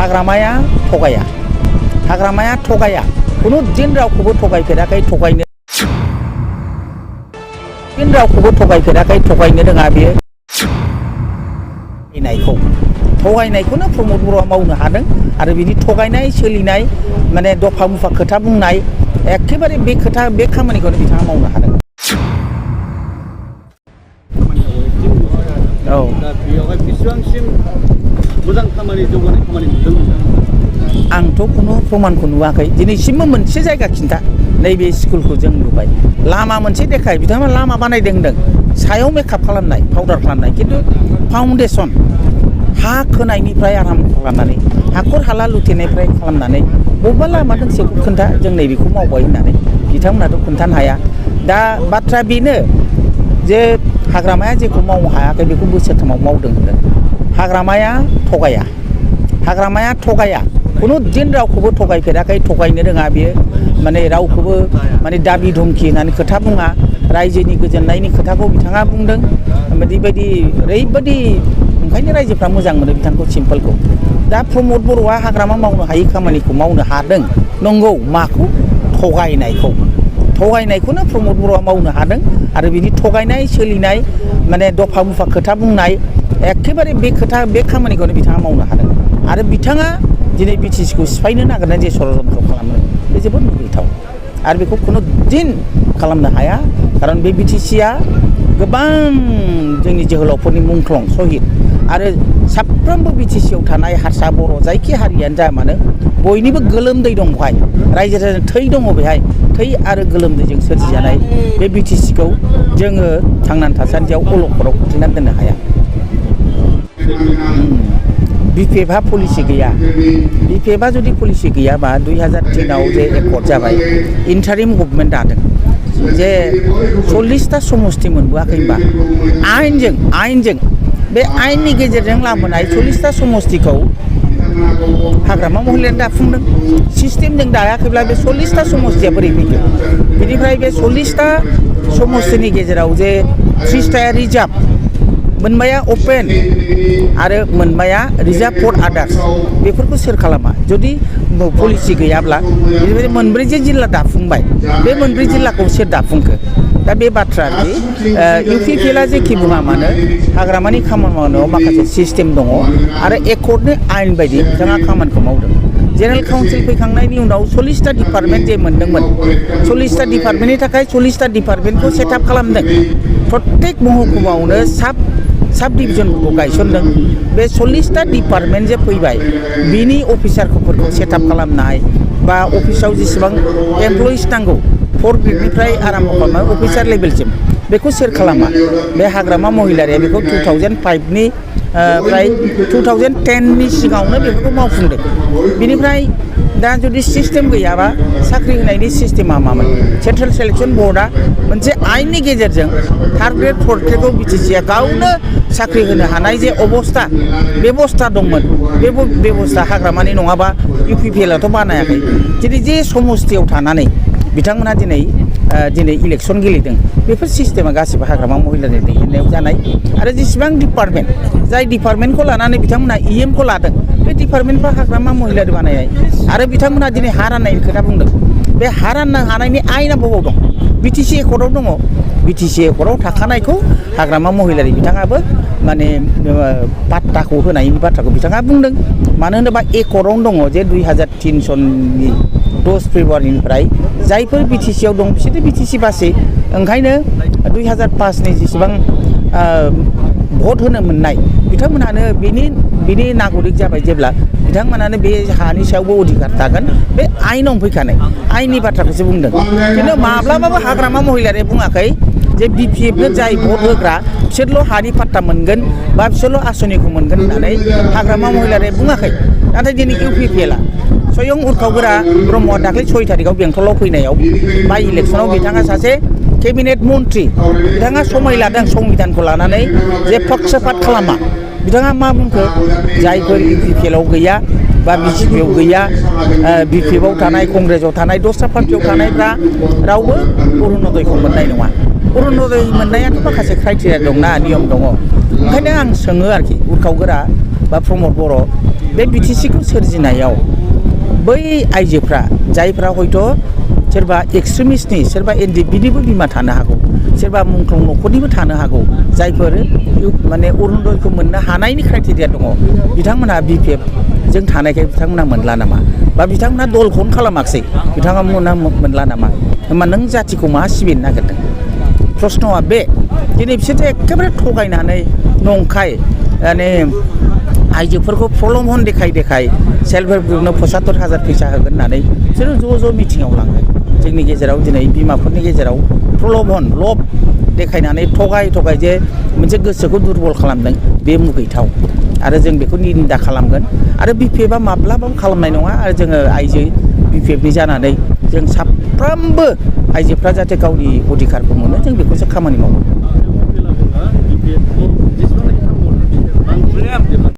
हाग्रामाया थगाया खुनु दिन रावखौबो थगायफेराखै थगायनो रोङा बेयो थगायनायखौनो प्रमद बर'आ मावनो हादों आरो बिदि थगायनाय सोलिनाय माने दफा मुफा खोथा बुंनाय एखेबारे बे खामानिखौनो बिथाङा मावनो हादों। औ दा बेयावहाय बेसेबांसिम मोजां खामानि जौगानाय खामानि नुदों? आंथ' खुनु प्रमाणखौ नुवाखै दिनैसिमबो मोनसे जायगा खिन्था नैबे स्कुलखौ जों नुबाय लामा मोनसे देखाय बिथाङा लामा बानायदों होनदों सायाव मेकआप खालामनाय पाउडार खालामनाय खिन्थु फाउन्डेसन हा खोनायनिफ्राय आराम्भ खालामनानै हाखर हाला लुथेनायनिफ्राय खालामनानै बबेबा लामा दोंसेखौ खोन्था जों नैबेखौ मावबाय होननानै बिथांमोनाथ' खोन्थानो हाया। दा बाथ्राया बेनो जे हाग्रामाया जेखौ मावनो हायाखै बेखौ बोसोरथामाव मावदों होनदों। हाग्रामाया थगाया खुनु दिन रावखौबो थगायफेराखै थगायनो रोङा बेयो माने रावखौबो माने दाबि धमखि होननानै खोथा बुङा रायजोनि गोजोननायनि खोथाखौ बिथाङा बुंदों बेबायदि ओरैबायदि ओंखायनो रायजोफ्रा मोजां मोनो बिथांखौ सिम्पोलखौ। दा प्रमद बर'आ हाग्रामा मावनो हायि खामानिखौ मावनो हादों नंगौ माखौ थगायनायखौनो प्रमद बर'आ मावनो हादों आरो बिदि थगायनाय सोलिनाय माने दफा मुफा खोथा बुंनाय एखेबारे बे खामानिखौनो बिथाङा मावनो हादों आरो बिथाङा दिनै बिटिसिखौ सिफायनो नागिरनाय जे षड़यन्त्र खालामो बे जोबोद मुगैथाव आरो बेखौ खुनु दिन खालामनो हाया खारन बे बिटिसिया गोबां जोंनि जोहोलावफोरनि मुंख्लं सहिद आरो साफ्रोमबो बिटिसियाव थानाय हारसा बर' जायखि हारियानो जा मानो बयनिबो गोलोमदै दं बेहाय रायजो राजानि थै दङ बेहाय थै आरो गोलोमदैजों सोरजिजानाय बे बिटिसिखौ जोङो थांनानै थासान्दियाव अलखदाव खोख्लैनानै दोननो हाया। बिपिएफआ पलिसि गैया बिपिएफआ जुदि पलिसि गैयाबा 2003आव जे एकर्ड जाबाय इन्टारिम गभर्नमेन्ट दादों जे 40टा समस्ति मोनबोआखै होनबा आयेनजों बे आयेननि गेजेरजों लाबोनाय 40टा समस्तिखौ हाग्रामा महिलायानो दाफुंदों सिस्टेमजों दायाखैब्ला बे 40टा समस्तिया बोरै फैखो बिनिफ्राय बे 40टा समस्तिनि गेजेराव जे 30टाया रिजार्भ मोनबाया अपेन आरो मोनबाया रिजार्भ फर आदार्स बेफोरखौ सोर खालामा जुदि पलिसि गैयाब्ला बेनिफ्राय मोनब्रै जे जिल्ला दाफुंबाय बे मोनब्रै जिल्लाखौ सोर दाफुंखो दा बे बाथ्रा इउपिपिएलआ जेखि बुङा मानो हाग्रामानि खामानि मावनायाव माखासे सिस्टेम दङ आरो एकर्डनि आयेन बायदि बिथाङा खामानिखौ मावदों। जेनेरेल काउन्सिल फैखांनायनि उनाव 40टा डिपार्टमेन्ट जे मोनदोंमोन 40टा डिपार्टमेन्टनि थाखाय 40टा डिपार्टमेन्टखौ सेटआप खालामदों प्रत्येक महकुमायावनो साब डिभिजनखौ गायसनदों बे 40टा डिपार्टमेन्ट जे फैबाय बिनि अफिसारफोरखौ सेटआप खालामनाय बा अफिसाव जेसेबां एमप्लयिज नांगौ 4 ग्रेडनिफ्राय आराम्भ खालामनाय अफिसार लेभेलसिम बेखौ सोर खालामा बे हाग्रामा महिलारिया बेखौ 2005नि फ्राय 2010नि सिगाङावनो बेफोरखौ मावफुंदों। बिनिफ्राय दा जुदि सिस्टेम गैयाबा साख्रि होनायनि सिस्टेमा मामोन सेन्ट्रेल सिलेक्सन बर्डआ मोनसे आयेननि गेजेरजों 3rd ग्रेड 4th ग्रेडखौ बिटिसिआ गावनो साख्रि होनो हानाय जे बेबस्था दंमोन बे बेबस्था हाग्रामानि नङाबा इउपिपिएलआथ' बानायाखै दिनै जे समस्तियाव थानानै बिथांमोनहा दिनै इलेक्सन गेलेदों बेफोर सिस्टेमा गासिबो हाग्रामा महिलानि दैदेननायाव जानाय आरो जेसेबां डिपार्टमेन्ट जाय डिपार्टमेन्टखौ लानानै बिथांमोनहा इएमखौ लादों बे डिपार्टमेन्टफ्रा हाग्रामा महिलारि बानायनाय आरो बिथांमोनहा दिनै हा राननायनि खोथा बुंदों बे हा राननो हानायनि आयेना बबाव दं बिटिसि एकर्डआव दङ बिटिसि एकर्डआव थाखानायखौ हाग्रामा महिलारि बिथाङाबो माने पाट्टाखौ होनायनि बाथ्राखौ बिथाङा बुंदों मानो होनोबा एकर्डआवनो दङ जे 2003 सननि 10 फेब्रुवारिनिफ्राय जायफोर बिटिसिआव दं बिसोरो बिटिसि बासै ओंखायनो 2005नि जेसेबां भट होनो मोननाय बिथांमोनानो बिनि नागरिक जाबाय जेब्ला बिथांमोनानो बे हानि सायावबो अधिकार थागोन बे आयेनाव फैखानाय आयेननि बाथ्राखौसो बुंदों खिन्थु माब्लाबाबो हाग्रामा महिलारिया बुङाखै जे बिपिएफनो जाय भट होग्रा बिसोरल' हानि पाट्टा मोनगोन बा बिसोरल' आसनिखौ मोनगोन होननानै हाग्रामा महिलारिया बुङाखै नाथाय दिनै इउपिपिएलआ स्वयं उर्खावगोरा ब्रह्मआ दाख्लै 6 तारिखआव बेंटलाव फैनायाव बाइ इलेक्सनाव बिथाङा सासे केबिनेट मन्त्रि बिथाङा समाय लादों संबिधानखौ लानानै जे पक्षपात खालामा बिथाङा मा बुंखो जायफोर इउपिपिएलआव गैया बा बिजेपिआव गैया बिपिएफआव थानाय कंग्रेसआव थानाय दस्रा पार्टियाव थानायफ्रा रावबो अरुण'दयखौ मोननाय नङा अरुण'दय मोननायाथ' माखासे क्राइटेरिया दंना नियम दङ ओंखायनो आं सोङो आरोखि उर्खावगोरा बा प्रमद बर' बे बिटिसिखौ सोरजिनायाव बै आइजोफ्रा जायफ्रा हयथ' सोरबा एक्सट्रिमिस्टनि सोरबा एनडिएफबिनिबो बिमा थानो हागौ सोरबा मुंख्लं न'खरनिबो थानो हागौ जायफोर माने अरुण'दयखौ मोननो हानायनि क्राइटेरिया दङ बिथांमोनहा BPF जों थानायखाय बिथांमोनहा मोनला नामा बा बिथांमोनहा दलखौनो खालामाखिसै बिथांमोनहा मोनला नामा होमबा नों जाथिखौ मा सिबिनो नागिरदों प्रश्नआ बे दिनै बिसोरथ' एखेबारे थगायनानै नंखाय माने आइजोफोरखौ प्रलम्भन देखाय सेल्फ हेल्प ग्रुपनो 75,000 फैसा होगोन होननानै बिसोरो ज' मिटिङाव लाङो जोंनि गेजेराव दिनै बिमाफोरनि गेजेराव प्रलम्भन लब देखायनानै थगाय जे मोनसे गोसोखौ दुरबल खालामदों बे मुगैथाव आरो जों बेखौ निन्दा खालामगोन आरो BPFआ माब्लाबाबो खालामनाय नङा आरो जोङो आइजो BPFनि जानानै जों साफ्रोमबो आइजोफ्रा जाहाथे गावनि अधिकारखौ मोनो जों बेखौसो खामानि मावो